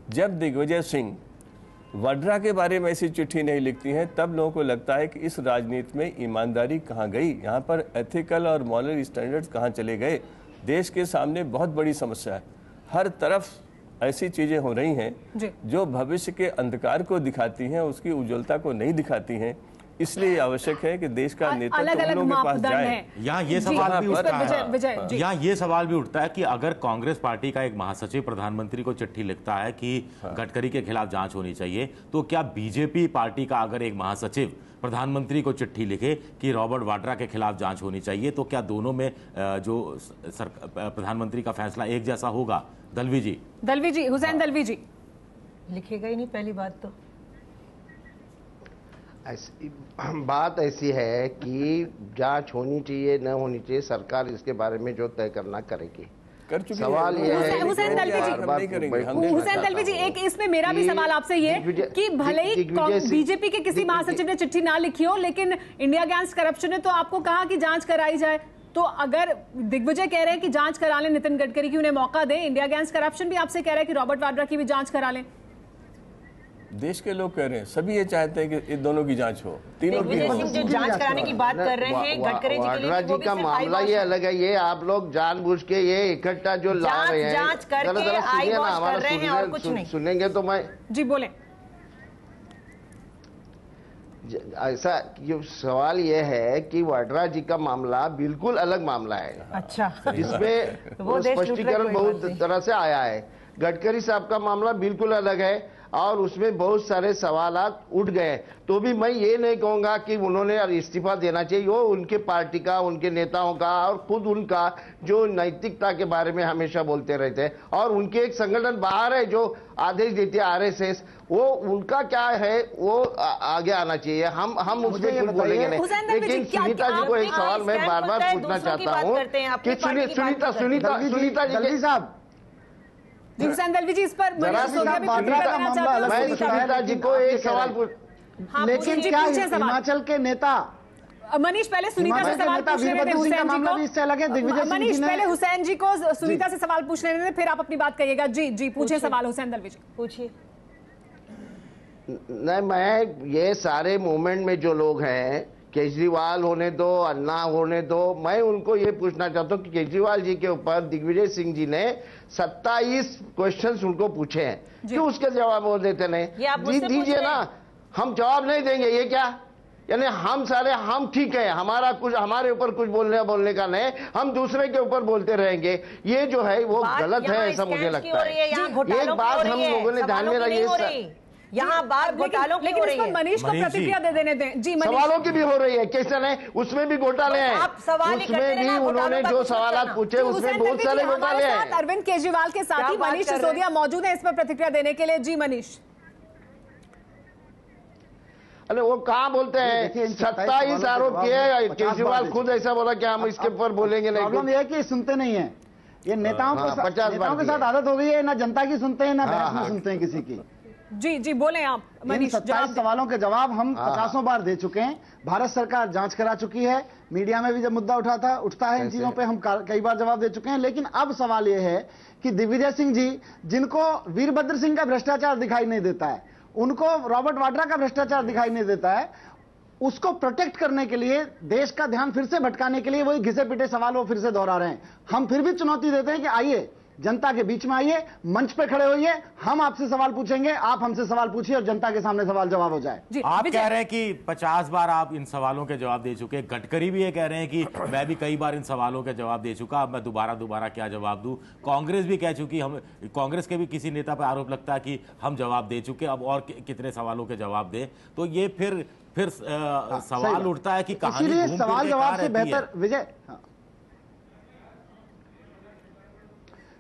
Speaker 13: जब दिग्विजय सिंह वाड्रा के बारे में ऐसी चिट्ठी नहीं लिखती हैं, तब लोगों को लगता है कि इस राजनीति में ईमानदारी कहाँ गई, यहाँ पर एथिकल और मॉरल स्टैंडर्ड्स कहाँ चले गए। देश के सामने बहुत बड़ी समस्या है, हर तरफ ऐसी चीजें हो रही हैं जो भविष्य के अंधकार को दिखाती हैं, उसकी उज्ज्वलता को नहीं दिखाती हैं। इसलिए आवश्यक है कि देश का नेता
Speaker 1: अलग अलग
Speaker 13: के पास जाए।
Speaker 12: यहाँ ये सवाल भी उठता है, यहाँ ये सवाल भी उठता है कि अगर कांग्रेस पार्टी का एक महासचिव प्रधानमंत्री को चिट्ठी लिखता है कि गडकरी के खिलाफ जांच होनी चाहिए, तो क्या बीजेपी पार्टी का अगर एक महासचिव प्रधानमंत्री को चिट्ठी लिखे कि रॉबर्ट वाड्रा के खिलाफ जांच होनी चाहिए, तो क्या दोनों में जो प्रधानमंत्री का फैसला एक जैसा होगा? दलवी जी,
Speaker 1: हुसैन दलवी जी।
Speaker 15: लिखेगा ही नहीं, पहली बात तो
Speaker 6: बात ऐसी है कि जांच होनी चाहिए न होनी चाहिए, सरकार इसके बारे में जो तय करना करेगी।
Speaker 13: कर चुकी
Speaker 6: सवाल ये है
Speaker 1: हुसैन दलवी जी, एक इसमें मेरा भी सवाल आपसे ये कि भले ही बीजेपी के किसी महासचिव ने चिट्ठी ना लिखी हो, लेकिन इंडिया अगेंस्ट करप्शन ने तो आपको कहा कि जांच कराई जाए। तो अगर दिग्विजय कह रहे हैं कि जांच करा लें नितिन गडकरी की, उन्हें मौका दें, इंडिया अगेंस्ट करप्शन भी आपसे कह रहा है कि रॉबर्ट वाड्रा की भी जांच करा लें।
Speaker 13: देश के लोग कह रहे हैं, सभी ये चाहते हैं कि इन दोनों की जांच हो, तीनों की
Speaker 15: जो जांच कराने की बात कर रहे हैं गडकरी जी के लिए,
Speaker 6: वाड्रा जी का मामला ये अलग है। ये आप लोग जानबूझ के ये इकट्ठा जो ला रहे हैं,
Speaker 15: जांच करके आई वॉश कर रहे हैं और कुछ नहीं।
Speaker 6: सुनेंगे तो मैं
Speaker 1: जी बोले।
Speaker 6: ऐसा ये सवाल ये है कि वाड्रा जी का मामला बिल्कुल अलग मामला है।
Speaker 15: अच्छा,
Speaker 6: जिसमें स्पष्टीकरण बहुत तरह से आया है। गडकरी साहब का मामला बिल्कुल अलग है और उसमें बहुत सारे सवालात उठ गए। तो भी मैं ये नहीं कहूंगा कि उन्होंने इस्तीफा देना चाहिए, वो उनके पार्टी का, उनके नेताओं का और खुद उनका जो नैतिकता के बारे में हमेशा बोलते रहते हैं, और उनके एक संगठन बाहर है जो आदेश देते हैं RSS, वो उनका क्या है वो आगे आना चाहिए। हम उसमें कुछ बोलेंगे नहीं। लेकिन सुनीता जी को एक सवाल मैं बार बार पूछना चाहता हूँ कि सुनीता जी साहब,
Speaker 1: हुसैन दलवी जी, इस पर
Speaker 6: मैं सुनीता जी को एक सवाल
Speaker 11: लेकिन क्या हिमाचल के नेता
Speaker 1: मनीष पहले सुनीता से सवाल पूछ रहे थे, हुसैन जी को। मनीष पहले हुसैन जी को सुनीता से सवाल पूछ रहे थे, फिर आप अपनी बात कहिएगा। जी पूछे सवाल हुसैन दलवी जी,
Speaker 15: पूछिए।
Speaker 6: नहीं, मैं ये सारे मूवमेंट में जो लोग हैं, केजरीवाल होने दो, अन्ना होने दो, मैं उनको ये पूछना चाहता हूँ कि केजरीवाल जी के ऊपर दिग्विजय सिंह जी ने 27 क्वेश्चंस उनको पूछे हैं, क्यों उसके जवाब वो देते नहीं? दीजिए ना, हम जवाब नहीं देंगे। ये क्या यानी हम ठीक है, हमारे ऊपर कुछ बोलने का नहीं, हम दूसरे के ऊपर बोलते रहेंगे, ये जो है वो गलत है, ऐसा मुझे लगता है। एक बात हम लोगों ने ध्यान में रखी,
Speaker 15: यहाँ बात घोटालों की हो रही है।
Speaker 1: मनीष को प्रतिक्रिया दे देने दें। जी मनीष,
Speaker 6: सवालों की भी हो रही है, कैसे नहीं, उसमें भी घोटाले हैं, उसमें भी उन्होंने जो सवाल पूछे उसमें बहुत सारे घोटाले हैं।
Speaker 1: अरविंद केजरीवाल के साथ ही मनीष सिसोदिया मौजूद है इस पर प्रतिक्रिया देने के लिए। जी मनीष,
Speaker 6: अरे वो कहाँ बोलते हैं, 27 आरोप किए, केजरीवाल खुद ऐसा बोला कि हम इसके ऊपर बोलेंगे नहीं।
Speaker 11: प्रॉब्लम यह है कि सुनते नहीं है, ये नेताओं के साथ आदत हो गई है, ना जनता की सुनते हैं ना बहस में सुनते हैं किसी की।
Speaker 1: जी जी बोले आप मनीष।
Speaker 11: 27 सवालों के जवाब हम 50 बार दे चुके हैं, भारत सरकार जांच करा चुकी है, मीडिया में भी जब मुद्दा उठता है इन चीजों पे हम कई बार जवाब दे चुके हैं। लेकिन अब सवाल यह है कि दिग्विजय सिंह जी, जिनको वीरभद्र सिंह का भ्रष्टाचार दिखाई नहीं देता है, उनको रॉबर्ट वाड्रा का भ्रष्टाचार दिखाई नहीं देता है, उसको प्रोटेक्ट करने के लिए, देश का ध्यान फिर से भटकाने के लिए वही घिसे पिटे सवाल वो फिर से दोहरा रहे हैं। हम फिर भी चुनौती देते हैं कि आइए, जनता के बीच में आइए, मंच पे खड़े होइए, हम आपसे सवाल पूछेंगे, आप हमसे सवाल पूछिए और जनता के सामने सवाल जवाब हो जाए।
Speaker 12: आप कह रहे हैं कि 50 बार आप इन सवालों के जवाब दे चुके, गडकरी भी ये कह रहे हैं कि मैं भी कई बार इन सवालों के जवाब दे चुका, अब मैं दोबारा क्या जवाब दूं। कांग्रेस भी कह चुकी, हम कांग्रेस के भी किसी नेता पर आरोप लगता है कि हम जवाब दे चुके, अब और कितने सवालों के जवाब दें। तो ये फिर सवाल उठता है कि
Speaker 11: इसीलिए सवाल जवाब से बेहतर विजय,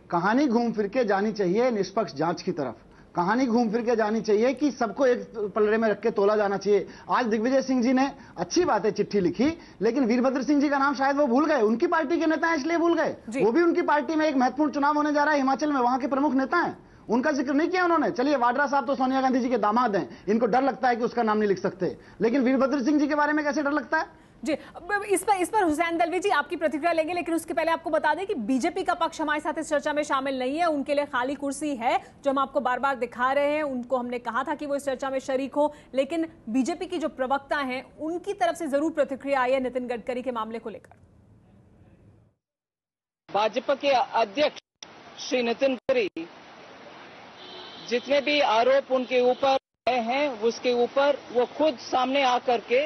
Speaker 11: कहानी घूम फिर के जानी चाहिए निष्पक्ष जांच की तरफ, कहानी घूम फिर के जानी चाहिए कि सबको एक पलड़े में रख के तोला जाना चाहिए। आज दिग्विजय सिंह जी ने अच्छी बात है चिट्ठी लिखी, लेकिन वीरभद्र सिंह जी का नाम शायद वो भूल गए, उनकी पार्टी के नेता हैं इसलिए भूल गए, वो भी उनकी पार्टी में एक महत्वपूर्ण चुनाव होने जा रहा है हिमाचल में, वहां के प्रमुख नेता हैं, उनका जिक्र नहीं किया उन्होंने। चलिए वाड्रा साहब तो सोनिया गांधी जी के दामाद हैं, इनको डर लगता है कि उसका नाम नहीं लिख सकते, लेकिन वीरभद्र सिंह जी के बारे में कैसे डर लगता है?
Speaker 1: जी इस पर हुसैन दलवी जी आपकी प्रतिक्रिया लेंगे, लेकिन उसके पहले आपको बता दें कि बीजेपी का पक्ष हमारे साथ इस चर्चा में शामिल नहीं है, उनके लिए खाली कुर्सी है जो हम आपको बार बार दिखा रहे हैं। उनको हमने कहा था कि वो इस चर्चा में शरीक हो, लेकिन बीजेपी की जो प्रवक्ता हैं उनकी तरफ से जरूर प्रतिक्रिया आई है नितिन गडकरी के मामले को लेकर।
Speaker 18: भाजपा के अध्यक्ष श्री नितिन गडकरी जितने भी आरोप उनके ऊपर हैं उसके ऊपर वो खुद सामने आकर के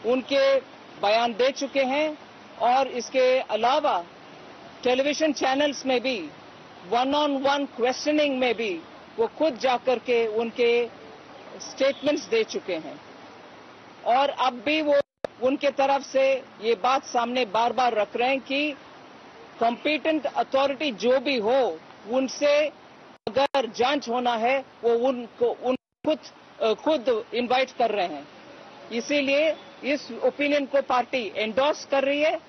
Speaker 18: उनके बयान दे चुके हैं, और इसके अलावा टेलीविजन चैनल्स में भी वन-ऑन-वन क्वेश्चनिंग में भी वो खुद जाकर के उनके स्टेटमेंट्स दे चुके हैं। और अब भी वो उनके तरफ से ये बात सामने बार बार रख रहे हैं कि कॉम्पिटेंट अथॉरिटी जो भी हो उनसे अगर जांच होना है वो उनको खुद इनवाइट कर रहे हैं। इसीलिए इस ओपिनियन को पार्टी एंडोर्स कर रही है,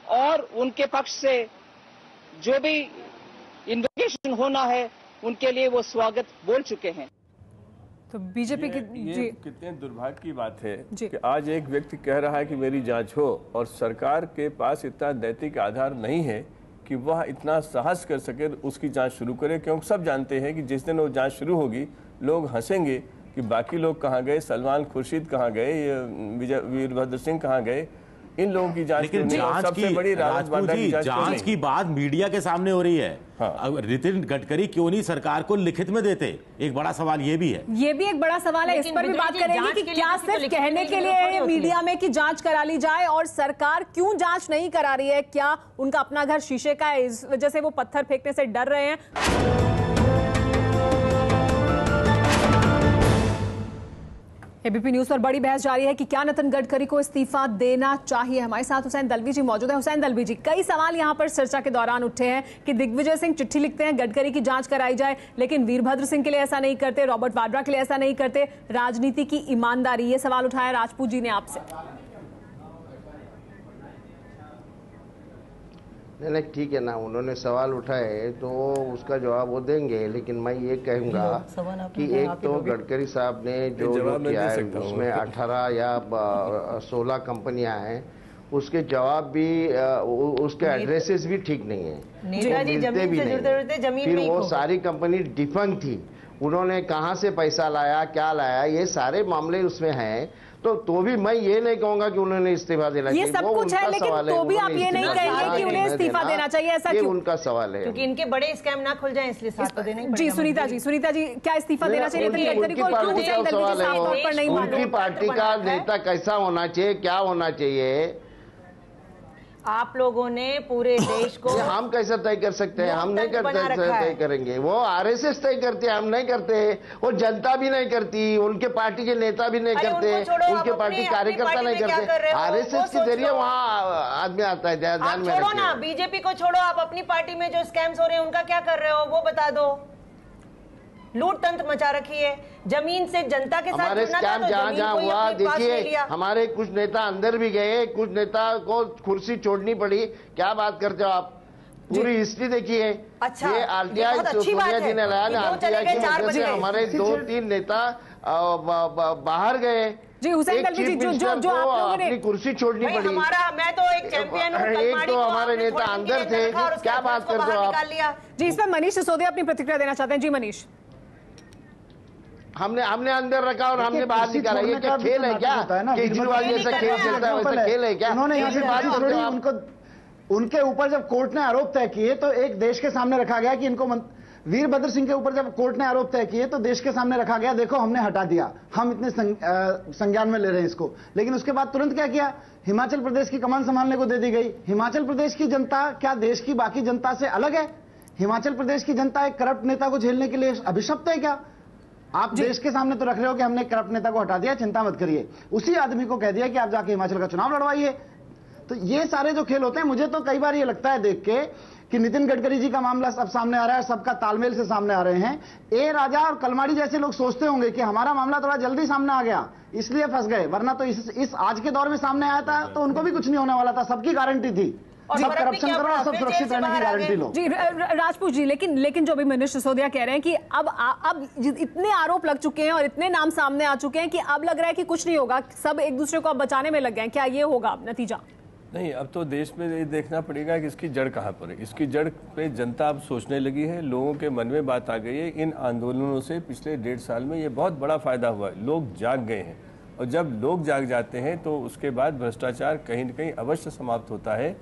Speaker 18: और उनके पक्ष से जो भी इन्वेस्टिगेशन होना है उनके लिए वो स्वागत बोल चुके हैं।
Speaker 1: तो बीजेपी की
Speaker 13: ये कितने दुर्भाग्य की बात है कि आज एक व्यक्ति कह रहा है कि मेरी जांच हो, और सरकार के पास इतना नैतिक आधार नहीं है कि वह इतना साहस कर सके उसकी जांच शुरू करे, क्योंकि सब जानते हैं कि जिस दिन वो जांच शुरू होगी लोग हंसेंगे कि बाकी लोग कहाँ गए, सलमान खुर्शीद कहाँ गए, वीरभद्र सिंह कहाँ गए, इन लोगों की जांच।
Speaker 12: लेकिन सबसे बड़ी जांच की बात मीडिया के सामने हो रही है। हाँ। नितिन गडकरी क्यों नहीं सरकार को लिखित में देते, एक बड़ा सवाल ये भी है।
Speaker 1: ये भी एक बड़ा सवाल है, इस पर भी बात करेंगे कि क्या सिर्फ कहने के लिए मीडिया में कि जांच करा ली जाए, और सरकार क्यों जांच नहीं करा रही है? क्या उनका अपना घर शीशे का है, इस वजह से वो पत्थर फेंकने से डर रहे हैं? एबीपी न्यूज पर बड़ी बहस जारी है कि क्या नितिन गडकरी को इस्तीफा देना चाहिए। हमारे साथ हुसैन दलवी जी मौजूद हैं। हुसैन दलवी जी, कई सवाल यहां पर चर्चा के दौरान उठे हैं कि दिग्विजय सिंह चिट्ठी लिखते हैं गडकरी की जांच कराई जाए, लेकिन वीरभद्र सिंह के लिए ऐसा नहीं करते, रॉबर्ट वाड्रा के लिए ऐसा नहीं करते, राजनीति की ईमानदारी, ये सवाल उठाया राजपूत जी ने आपसे।
Speaker 6: नहीं ठीक है ना, उन्होंने सवाल उठाए तो उसका जवाब वो देंगे, लेकिन मैं ये कहूँगा कि एक तो गडकरी साहब ने जो किया है उसमें 18 या 16 कंपनियां हैं, उसके जवाब भी उसके एड्रेसेस भी ठीक नहीं है, मिलते भी नहीं। फिर वो सारी कंपनी डिफंक्ट थी, उन्होंने कहाँ से पैसा लाया, क्या लाया, ये सारे मामले उसमें हैं। तो भी मैं ये नहीं कहूंगा कि उन्होंने इस्तीफा देना चाहिए,
Speaker 1: ये सब कुछ है, लेकिन तो भी आप ये नहीं कहेंगे कि उन्हें इस्तीफा देना चाहिए, ऐसा क्यों?
Speaker 6: उनका सवाल है,
Speaker 15: क्योंकि इनके बड़े स्कैम ना खुल जाएं इसलिए साथ तो देना ही
Speaker 1: पड़ेगा। जी सुनीता जी क्या इस्तीफा देना चाहिए नितिन गडकरी को?
Speaker 6: उनकी पार्टी का नेता कैसा होना चाहिए, क्या होना चाहिए?
Speaker 15: आप लोगों ने पूरे देश को
Speaker 6: हम कैसे तय कर सकते हैं? हम नहीं करते, तय करेंगे। वो आरएसएस तय करते हैं, हम नहीं करते। वो जनता भी नहीं करती, उनके पार्टी के नेता भी नहीं करते, उनके पार्टी कार्यकर्ता नहीं करते। आरएसएस के जरिए वहाँ आदमी आता है। ध्यान में
Speaker 15: छोड़ो ना, बीजेपी को छोड़ो, आप अपनी पार्टी में जो स्कैम्स हो रहे हैं उनका क्या कर रहे हो वो बता दो। लूट तंत्र मचा रखी है, जमीन से जनता के साथ
Speaker 6: हमारे स्कैम जहाँ हुआ, देखिए हमारे कुछ नेता अंदर भी गए, कुछ नेता को कुर्सी छोड़नी पड़ी। क्या बात करते हो आप? पूरी हिस्ट्री देखिए।
Speaker 15: अच्छा,
Speaker 6: ये आरटीआई सोनिया जी ने लाया ना, आरटीआई की वजह से हमारे 2-3 नेता बाहर गए।
Speaker 1: जी हुसैन दलवी जी, जो आप लोगों ने
Speaker 6: अपनी कुर्सी छोड़नी पड़ी।
Speaker 15: मैं तो एक चैंपियन हूं।
Speaker 6: एक तो हमारे नेता अंदर थे। क्या बात करते हो आप?
Speaker 1: जी इस पर मनीष सिसोदिया अपनी प्रतिक्रिया देना चाहते हैं। जी मनीष,
Speaker 6: हमने अंदर रखा और हमने बाहर निकाला। ये क्या खेल है? क्या केजरीवाल जैसा खेल चलता है वैसा खेल है क्या?
Speaker 11: उन्होंने यहाँ से बात उनको उनके ऊपर जब कोर्ट ने आरोप तय किए तो एक देश के सामने रखा गया कि इनको वीरभद्र सिंह के ऊपर जब कोर्ट ने आरोप तय किए तो देश के सामने रखा गया, देखो हमने हटा दिया, हम इतने संज्ञान में ले रहे हैं इसको। लेकिन उसके बाद तुरंत क्या किया? हिमाचल प्रदेश की कमान संभालने को दे दी गई। हिमाचल प्रदेश की जनता क्या देश की बाकी जनता से अलग है? हिमाचल प्रदेश की जनता एक करप्ट नेता को झेलने के लिए अभिशप्त है क्या? आप देश के सामने तो रख रहे हो कि हमने करप्ट नेता को हटा दिया, चिंता मत करिए। उसी आदमी को कह दिया कि आप जाके हिमाचल का चुनाव लड़वाइए। तो ये सारे जो खेल होते हैं, मुझे तो कई बार ये लगता है देख के कि नितिन गडकरी जी का मामला सब सामने आ रहा है, सबका तालमेल से सामने आ रहे हैं। ए राजा और कलमाड़ी जैसे लोग सोचते होंगे कि हमारा मामला थोड़ा जल्दी सामने आ गया इसलिए फंस गए, वरना तो इस आज के दौर में सामने आया था तो उनको भी कुछ नहीं होने वाला था। सबकी गारंटी थी, सब करप्शन करो और सब सुरक्षित रहने की गारंटी लो।
Speaker 1: जी राजपूत जी, लेकिन जो अभी मनीष सिसोदिया कह रहे हैं कि अब इतने आरोप लग चुके हैं और इतने नाम सामने आ चुके हैं कि अब लग रहा है कि कुछ नहीं होगा, सब एक दूसरे को अब बचाने में लग गए हैं। क्या ये होगा नतीजा?
Speaker 13: नहीं, अब तो देश में ये देखना पड़ेगा कि इसकी जड़ कहाँ पर है। इसकी जड़ पे जनता अब सोचने लगी है, लोगों के मन में बात आ गई है। इन आंदोलनों से पिछले 1.5 साल में ये बहुत बड़ा फायदा हुआ है, लोग जाग गए हैं। और जब लोग जाग जाते हैं तो उसके बाद भ्रष्टाचार कहीं न कहीं अवश्य समाप्त होता है।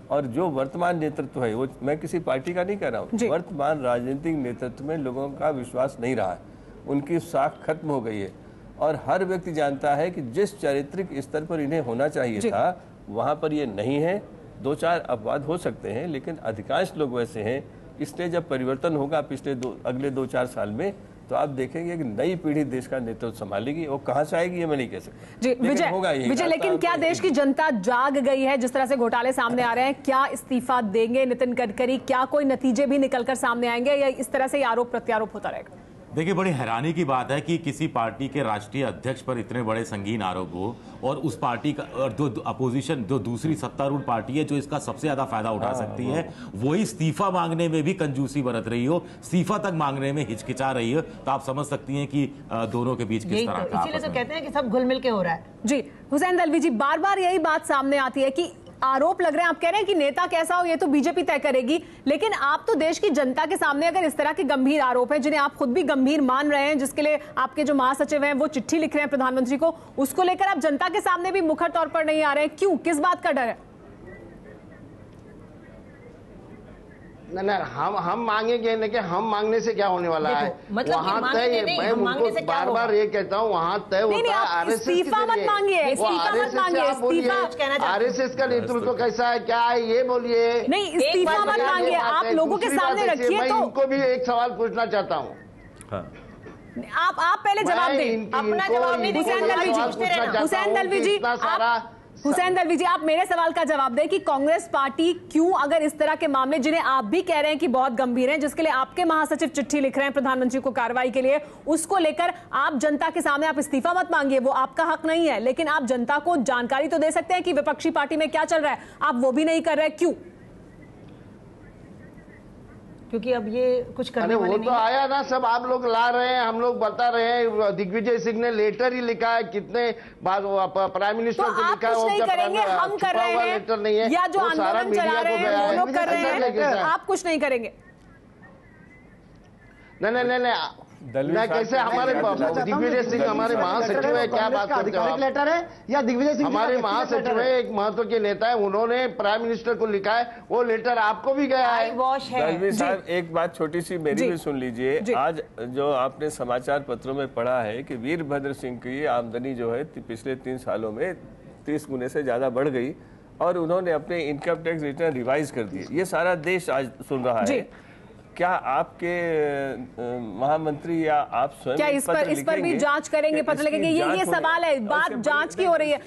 Speaker 13: और जो वर्तमान नेतृत्व है, वो मैं किसी पार्टी का नहीं कह रहा हूँ, वर्तमान राजनीतिक नेतृत्व में लोगों का विश्वास नहीं रहा है, उनकी साख खत्म हो गई है। और हर व्यक्ति जानता है कि जिस चारित्रिक स्तर पर इन्हें होना चाहिए था वहाँ पर ये नहीं है। 2-4 अपवाद हो सकते हैं, लेकिन अधिकांश लोग वैसे हैं। इसलिए जब परिवर्तन होगा अगले 2-4 साल में, तो आप देखेंगे कि नई पीढ़ी देश का नेतृत्व संभालेगी। वो कहाँ से आएगी ये मैं नहीं कह सकता।
Speaker 1: जी विजय, लेकिन क्या देश की जनता जाग गई है? जिस तरह से घोटाले सामने आ रहे हैं, क्या इस्तीफा देंगे नितिन गडकरी? क्या कोई नतीजे भी निकलकर सामने आएंगे या इस तरह से आरोप प्रत्यारोप होता रहेगा?
Speaker 12: देखिए, बड़ी हैरानी की बात है कि किसी पार्टी के राष्ट्रीय अध्यक्ष पर इतने बड़े संगीन आरोप हो और उस पार्टी का और जो अपोजिशन, जो दूसरी सत्तारूढ़ पार्टी है जो इसका सबसे ज्यादा फायदा उठा सकती है, वही इस्तीफा मांगने में भी कंजूसी बरत रही हो, इस्तीफा तक मांगने में हिचकिचा रही हो, तो आप समझ सकती हैं कि दोनों के बीच किस तरह का।
Speaker 15: इसीलिए तो कहते हैं कि सब घुल मिल के हो रहा है।
Speaker 1: जी हुसैन दलवी जी, बार बार यही बात सामने आती है कि आरोप लग रहे हैं, आप कह रहे हैं कि नेता कैसा हो ये तो बीजेपी तय करेगी, लेकिन आप तो देश की जनता के सामने अगर इस तरह के गंभीर आरोप हैं जिन्हें आप खुद भी गंभीर मान रहे हैं, जिसके लिए आपके जो महासचिव हैं वो चिट्ठी लिख रहे हैं प्रधानमंत्री को, उसको लेकर आप जनता के सामने भी मुखर तौर पर नहीं आ रहे हैं, क्यों? किस बात का डर है?
Speaker 6: नहीं, हम मांगेंगे नहीं कि हम मांगने से क्या होने वाला है?
Speaker 15: मतलब
Speaker 6: वहाँ तय, मैं उनको बार बार ये कहता हूँ, वहाँ तय होता है आरएसएस के जरिए। आरएसएस का नेतृत्व कैसा है, क्या है, ये बोलिए।
Speaker 1: नहीं, इस्तीफा मत मांगिए, आप लोगों के सामने रखिए।
Speaker 6: मैं इनको भी एक सवाल पूछना चाहता हूँ।
Speaker 1: आप पहले जवाब दें, अपना जवाब नहीं। हुसैन दलवी जी, आप मेरे सवाल का जवाब दें कि कांग्रेस पार्टी क्यों, अगर इस तरह के मामले जिन्हें आप भी कह रहे हैं कि बहुत गंभीर हैं, जिसके लिए आपके महासचिव चिट्ठी लिख रहे हैं प्रधानमंत्री को कार्रवाई के लिए, उसको लेकर आप जनता के सामने आप इस्तीफा मत मांगिए, वो आपका हक नहीं है, लेकिन आप जनता को जानकारी तो दे सकते हैं कि विपक्षी पार्टी में क्या चल रहा है, आप वो भी नहीं कर रहे, क्यों?
Speaker 15: क्योंकि अब ये कुछ करने वाले
Speaker 6: नहीं। वो तो आया ना, सब आप लोग ला रहे हैं, हम लोग बता रहे हैं। दिग्विजय सिंह ने लेटर ही लिखा है, कितने बार प्राइम मिनिस्टर को लिखा है,
Speaker 1: नहीं करेंगे, हम कर रहे हैं,
Speaker 6: लेटर नहीं है,
Speaker 1: या जो आंदोलन चला रहे हैं वो लोग कर रहे हैं, आप कुछ नहीं करेंगे?
Speaker 6: नहीं, कैसे हमारे दिग्विजय सिंह हमारे महासचिव है, क्या बात करते हो आप?
Speaker 11: लेटर है या दिग्विजय सिंह
Speaker 6: हमारे महासचिव है, एक महत्व के नेता है, उन्होंने प्राइम मिनिस्टर को लिखा है, वो लेटर आपको भी गया है।
Speaker 13: दलवी साहब, एक बात छोटी सी मेरी भी सुन लीजिए। आज जो आपने समाचार पत्रों में पढ़ा है कि वीरभद्र सिंह की आमदनी जो है पिछले 3 सालों में 30 गुने से ज्यादा बढ़ गई और उन्होंने अपने इनकम टैक्स रिटर्न रिवाइज कर दिए। ये सारा देश आज सुन रहा है। क्या आपके महामंत्री या आप स्वयं
Speaker 1: क्या इस पर भी जांच करेंगे, पता लगेगा? ये सवाल है, बात जांच की हो रही है।